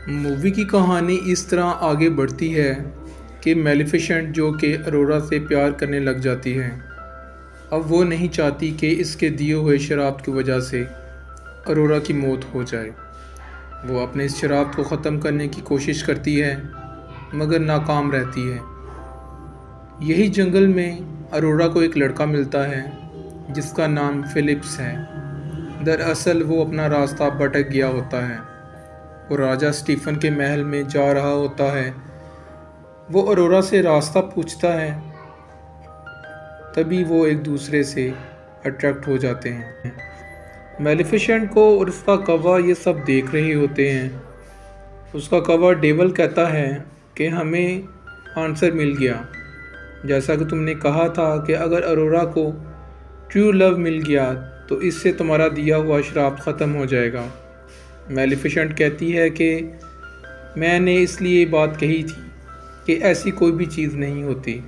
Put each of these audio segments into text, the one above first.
Movie की कहानी इस तरह आगे बढ़ती है कि मेलिफिसेंट जो कि अरोरा से प्यार करने लग जाती है। अब वो नहीं चाहती कि इसके दिए हुए शराब की वजह से अरोरा की मौत हो जाए। वो अपने इस शराब को ख़त्म करने की कोशिश करती है मगर नाकाम रहती है। यही जंगल में अरोरा को एक लड़का मिलता है जिसका नाम फिलिप्स है। दरअसल वो अपना रास्ता भटक गया होता है और राजा स्टीफन के महल में जा रहा होता है। वो अरोरा से रास्ता पूछता है, तभी वो एक दूसरे से अट्रैक्ट हो जाते हैं। मेलिफिसेंट को और उसका कौवा ये सब देख रहे होते हैं। उसका कौवा डेवल कहता है कि हमें आंसर मिल गया। जैसा कि तुमने कहा था कि अगर अरोरा को ट्रू लव मिल गया तो इससे तुम्हारा दिया हुआ श्राप ख़त्म हो जाएगा। मेलिफिसेंट कहती है कि मैंने इसलिए बात कही थी कि ऐसी कोई भी चीज़ नहीं होती।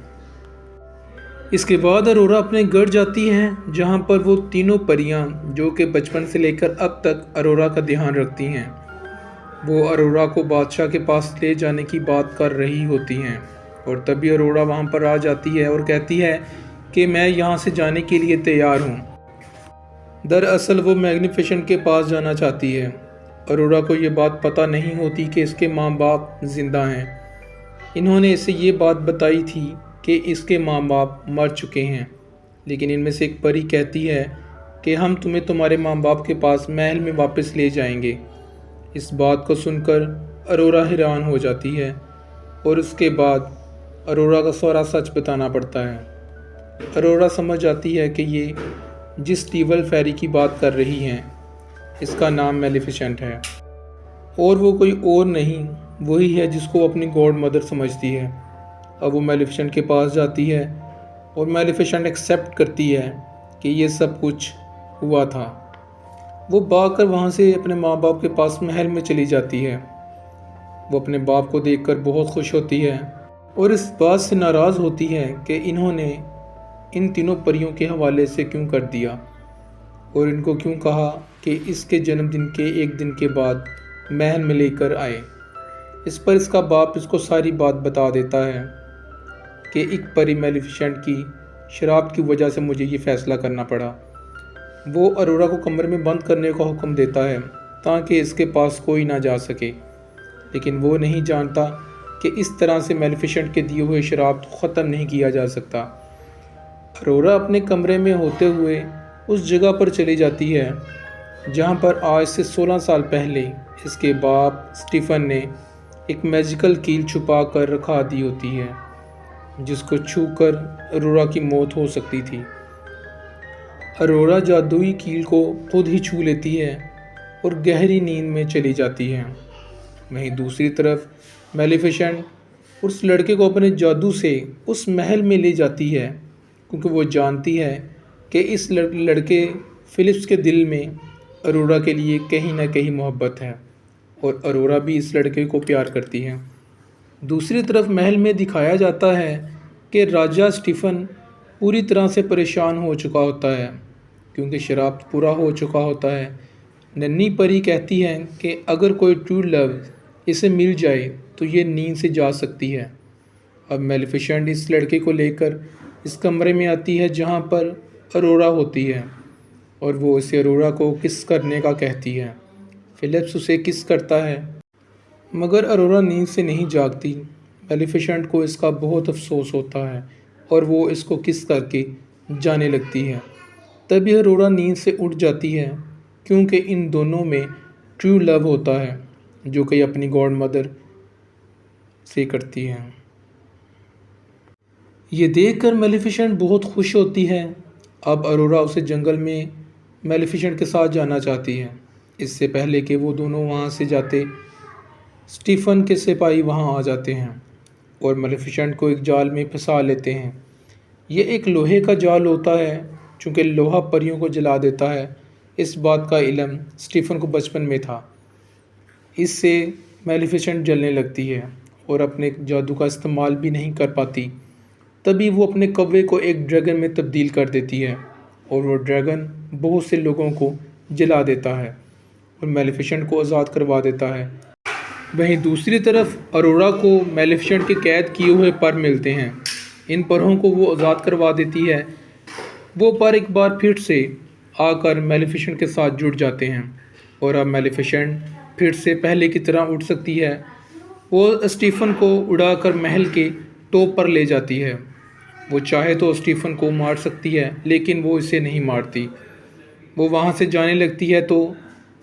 इसके बाद अरोरा अपने घर जाती हैं जहां पर वो तीनों परियां जो कि बचपन से लेकर अब तक अरोरा का ध्यान रखती हैं, वो अरोरा को बादशाह के पास ले जाने की बात कर रही होती हैं। और तभी अरोरा वहां पर आ जाती है और कहती है कि मैं यहाँ से जाने के लिए तैयार हूँ। दरअसल वो मैग्निफिसेंट के पास जाना चाहती है। अरोरा को ये बात पता नहीं होती कि इसके माँ बाप जिंदा हैं। इन्होंने इसे ये बात बताई थी कि इसके माँ बाप मर चुके हैं, लेकिन इनमें से एक परी कहती है कि हम तुम्हें तुम्हारे माँ बाप के पास महल में वापस ले जाएंगे। इस बात को सुनकर अरोरा हैरान हो जाती है और उसके बाद अरोरा का सारा सच बताना पड़ता है। अरोरा समझ जाती है कि ये जिस टीवल फेरी की बात कर रही हैं इसका नाम मेलिफिसेंट है और वो कोई और नहीं, वही है जिसको वो अपनी गॉड मदर समझती है। अब वो मेलिफिसेंट के पास जाती है और मेलिफिसेंट एक्सेप्ट करती है कि ये सब कुछ हुआ था। वो भागकर वहाँ से अपने माँ बाप के पास महल में चली जाती है। वो अपने बाप को देखकर बहुत खुश होती है और इस बात से नाराज़ होती है कि इन्होंने इन तीनों परियों के हवाले से क्यों कर दिया और इनको क्यों कहा कि इसके जन्मदिन के एक दिन के बाद महल में लेकर आए। इस पर इसका बाप इसको सारी बात बता देता है कि एक परी मेलिफिसेंट की शराब की वजह से मुझे ये फ़ैसला करना पड़ा। वो अरोरा को कमरे में बंद करने का हुक्म देता है ताकि इसके पास कोई ना जा सके, लेकिन वो नहीं जानता कि इस तरह से मेलिफिसेंट के दिए हुए शराब को ख़त्म नहीं किया जा सकता। अरोरा अपने कमरे में होते हुए उस जगह पर चली जाती है जहाँ पर आज से 16 साल पहले इसके बाप स्टीफन ने एक मैजिकल कील छुपा कर रखा दी होती है जिसको छूकर अरोरा की मौत हो सकती थी। अरोरा जादुई कील को खुद ही छू लेती है और गहरी नींद में चली जाती है। वहीं दूसरी तरफ मेलिफिसेंट उस लड़के को अपने जादू से उस महल में ले जाती है क्योंकि वो जानती है कि इस लड़के फिलिप्स के दिल में अरोरा के लिए कहीं ना कहीं मोहब्बत है और अरोरा भी इस लड़के को प्यार करती है। दूसरी तरफ महल में दिखाया जाता है कि राजा स्टीफन पूरी तरह से परेशान हो चुका होता है क्योंकि शराब पूरा हो चुका होता है। नन्ही परी कहती है कि अगर कोई ट्रू लव इसे मिल जाए तो ये नींद से जा सकती है। अब मेलिफिसेंट इस लड़के को लेकर इस कमरे में आती है जहाँ पर अरोरा होती है और वो इसे अरोरा को किस करने का कहती है। फिलिप्स उसे किस करता है मगर अरोरा नींद से नहीं जागती। मेलिफिसेंट को इसका बहुत अफसोस होता है और वो इसको किस करके जाने लगती है। तभी अरोरा नींद से उठ जाती है क्योंकि इन दोनों में ट्रू लव होता है जो कि अपनी गॉड मदर से करती है। ये देखकर मेलिफिसेंट बहुत खुश होती है। अब अरोरा उसे जंगल में मेलिफिसेंट के साथ जाना चाहती है। इससे पहले कि वो दोनों वहाँ से जाते, स्टीफन के सिपाही वहाँ आ जाते हैं और मेलिफिसेंट को एक जाल में फंसा लेते हैं। ये एक लोहे का जाल होता है चूँकि लोहा परियों को जला देता है। इस बात का इल्म स्टीफन को बचपन में था। इससे मेलिफिसेंट जलने लगती है और अपने जादू का इस्तेमाल भी नहीं कर पाती। तभी वो अपने कौवे को एक ड्रैगन में तब्दील कर देती है और वो ड्रैगन बहुत से लोगों को जला देता है और मेलिफिसेंट को आज़ाद करवा देता है। वहीं दूसरी तरफ अरोरा को मेलिफिसेंट के कैद किए हुए पर मिलते हैं। इन परों को वो आज़ाद करवा देती है। वो पर एक बार फिर से आकर मेलिफिसेंट के साथ जुड़ जाते हैं और अब मेलिफिसेंट फिर से पहले की तरह उड़ सकती है। वो स्टीफन को उड़ाकर महल के टॉप पर ले जाती है। वो चाहे तो स्टीफन को मार सकती है, लेकिन वो इसे नहीं मारती। वो वहाँ से जाने लगती है तो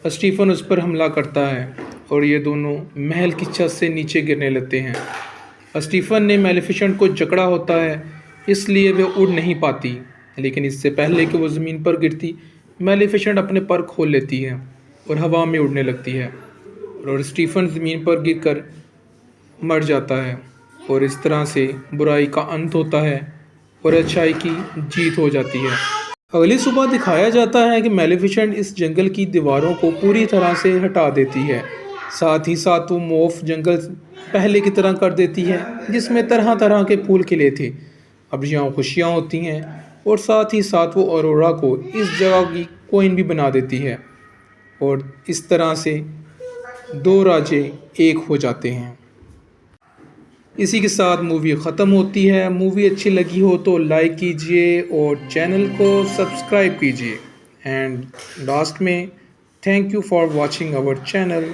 स्टीफन उस पर हमला करता है और ये दोनों महल की छत से नीचे गिरने लगते हैं। स्टीफन ने मेलिफिसेंट को जकड़ा होता है, इसलिए वे उड़ नहीं पाती, लेकिन इससे पहले कि वो ज़मीन पर गिरती, मेलिफिसेंट अपने पर खोल लेती है और हवा में उड़ने लगती है और स्टीफन ज़मीन पर गिरकर मर जाता है। और इस तरह से बुराई का अंत होता है और अच्छाई की जीत हो जाती है। अगली सुबह दिखाया जाता है कि मेलिफिसेंट इस जंगल की दीवारों को पूरी तरह से हटा देती है। साथ ही साथ वो मोफ जंगल पहले की तरह कर देती है, जिसमें तरह तरह के फूल खिले थे। अब यहाँ खुशियाँ होती हैं और साथ ही साथ वो अरोरा को इस जगह की क्वीन भी बना देती है और इस तरह से दो राजे एक हो जाते हैं। इसी के साथ मूवी ख़त्म होती है। मूवी अच्छी लगी हो तो लाइक कीजिए और चैनल को सब्सक्राइब कीजिए। एंड लास्ट में thank you for watching our channel.